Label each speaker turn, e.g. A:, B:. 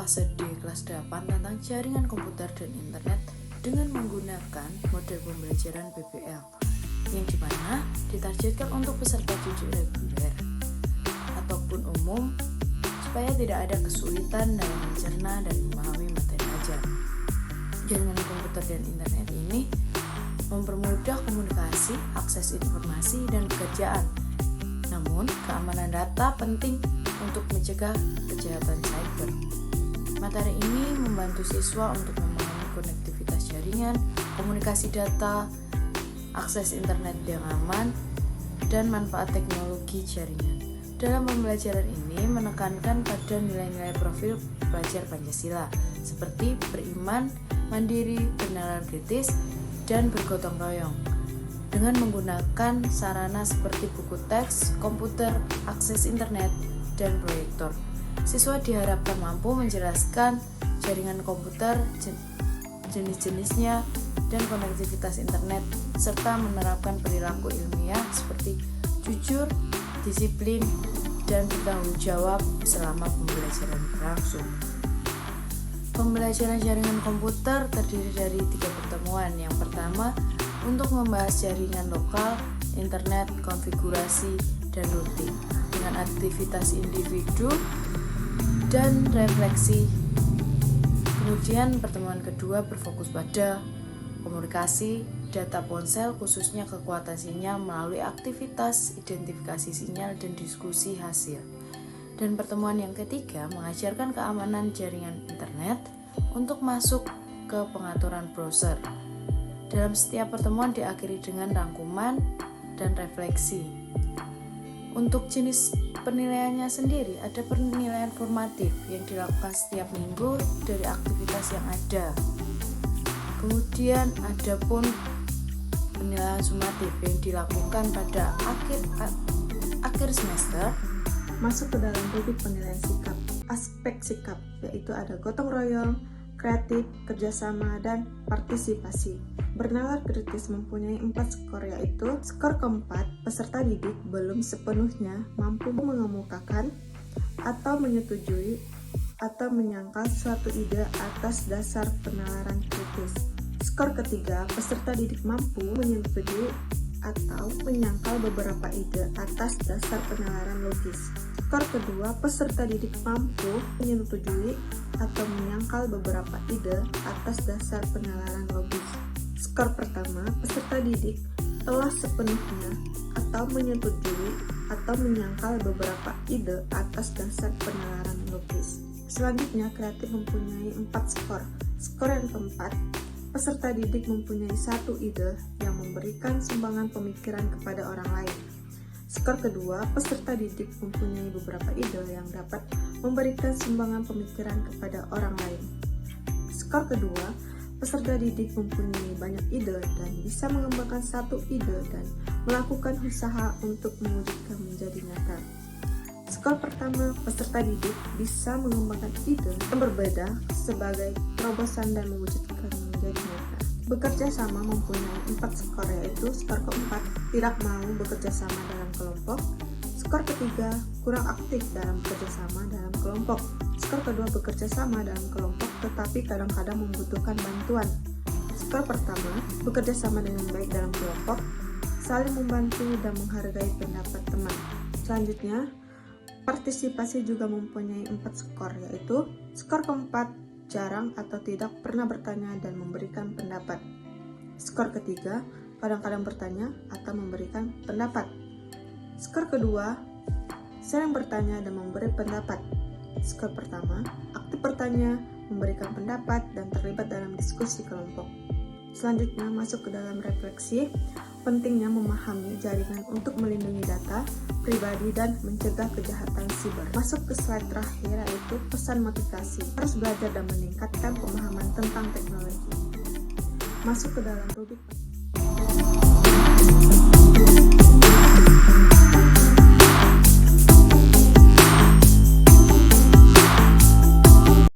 A: fase D kelas 8 tentang jaringan komputer dan internet dengan menggunakan model pembelajaran PBL yang dimana ditargetkan untuk peserta didik reguler ataupun umum supaya tidak ada kesulitan dalam mencerna dan memahami materi ajar. Jaringan komputer dan internet ini mempermudah komunikasi, akses informasi, dan pekerjaan. Namun, keamanan data penting untuk mencegah kejahatan cyber. Materi ini membantu siswa untuk memahami konektivitas jaringan, komunikasi data, akses internet yang aman, dan manfaat teknologi jaringan. Dalam pembelajaran ini menekankan pada nilai-nilai profil pelajar Pancasila seperti beriman, mandiri, bernalar kritis, dan bergotong royong. Dengan menggunakan sarana seperti buku teks, komputer, akses internet, dan proyektor, siswa diharapkan mampu menjelaskan jaringan komputer, jenis-jenisnya, dan konektivitas internet, serta menerapkan perilaku ilmiah seperti jujur, disiplin, dan bertanggung jawab selama pembelajaran berlangsung. Pembelajaran jaringan komputer terdiri dari 3 pertemuan. Yang pertama, untuk membahas jaringan lokal, internet, konfigurasi, dan routing dengan aktivitas individu dan refleksi. Kemudian pertemuan kedua berfokus pada komunikasi data ponsel, khususnya kekuatan sinyal melalui aktivitas identifikasi sinyal dan diskusi hasil. Dan pertemuan yang ketiga mengajarkan keamanan jaringan internet untuk masuk ke pengaturan browser. Dalam setiap pertemuan diakhiri dengan rangkuman dan refleksi. Untuk jenis penilaiannya sendiri, ada penilaian formatif yang dilakukan setiap minggu dari aktivitas yang ada. Kemudian ada pun penilaian sumatif yang dilakukan pada akhir semester.
B: Masuk ke dalam rubrik penilaian sikap. Aspek sikap yaitu ada gotong royong, kreatif, kerjasama, dan partisipasi. Bernalar kritis mempunyai 4 skor, yaitu skor keempat, peserta didik belum sepenuhnya mampu mengemukakan atau menyetujui atau menyangkal suatu ide atas dasar penalaran kritis. Skor ketiga, peserta didik mampu menyetujui atau menyangkal beberapa ide atas dasar penalaran logis. Skor kedua, peserta didik mampu menyetujui atau menyangkal beberapa ide atas dasar penalaran logis. Skor pertama, peserta didik telah sepenuhnya atau menyetujui atau menyangkal beberapa ide atas dasar penalaran logis. Selanjutnya, kreatif mempunyai 4 skor. Skor yang keempat, peserta didik mempunyai 1 ide yang memberikan sumbangan pemikiran kepada orang lain. Skor kedua, peserta didik mempunyai beberapa ide yang dapat memberikan sumbangan pemikiran kepada orang lain. Skor kedua, peserta didik mempunyai banyak ide dan bisa mengembangkan 1 ide dan melakukan usaha untuk mewujudkan menjadi nyata. Skor pertama, peserta didik bisa mengembangkan ide yang berbeda sebagai terobosan dan mewujudkan menjadi nyata. Bekerja sama mempunyai 4 skor, yaitu skor keempat, tidak mau bekerja sama dalam kelompok. Skor ketiga, kurang aktif dalam bekerja sama dalam kelompok. Skor kedua, bekerja sama dalam kelompok tetapi kadang-kadang membutuhkan bantuan. Skor pertama, bekerja sama dengan baik dalam kelompok, saling membantu dan menghargai pendapat teman. Selanjutnya, partisipasi juga mempunyai 4 skor, yaitu skor keempat, jarang atau tidak pernah bertanya dan memberikan pendapat. Skor ketiga, kadang-kadang bertanya atau memberikan pendapat. Skor kedua, sering bertanya dan memberi pendapat. Skor pertama, aktif bertanya, memberikan pendapat, dan terlibat dalam diskusi kelompok. Selanjutnya, masuk ke dalam refleksi. Pentingnya memahami jaringan untuk melindungi data pribadi dan mencegah kejahatan siber. Masuk ke slide terakhir, yaitu pesan motivasi. Harus belajar dan meningkatkan pemahaman tentang teknologi. Masuk ke dalam rubrik